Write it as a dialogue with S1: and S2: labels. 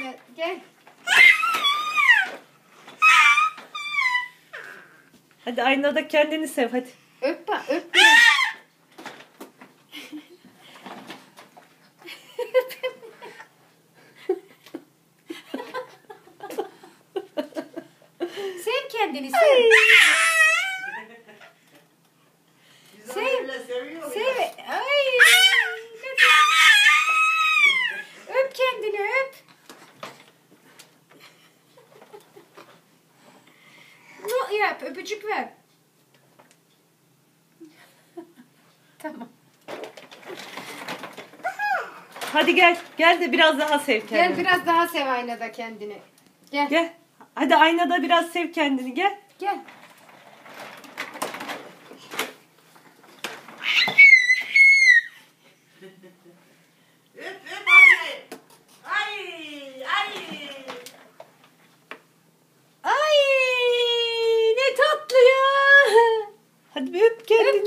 S1: kendine. Gel.
S2: Hadi aynada kendini sev hadi.
S1: Öp bak, öp biraz. Sev kendini, sev. Sev. Sev. Ay. Öp kendini, öp. Ne yap, öpücük ver. Tamam.
S2: Hadi gel. Gel de biraz daha sev kendini.
S1: Gel biraz daha sev aynada kendini. Gel.
S2: Gel. Hadi aynada biraz sev kendini gel.
S1: Gel.
S3: Öp öp anne. Ay ay.
S2: Ay ne tatlı ya. Hadi bir öp kendini.
S1: Öp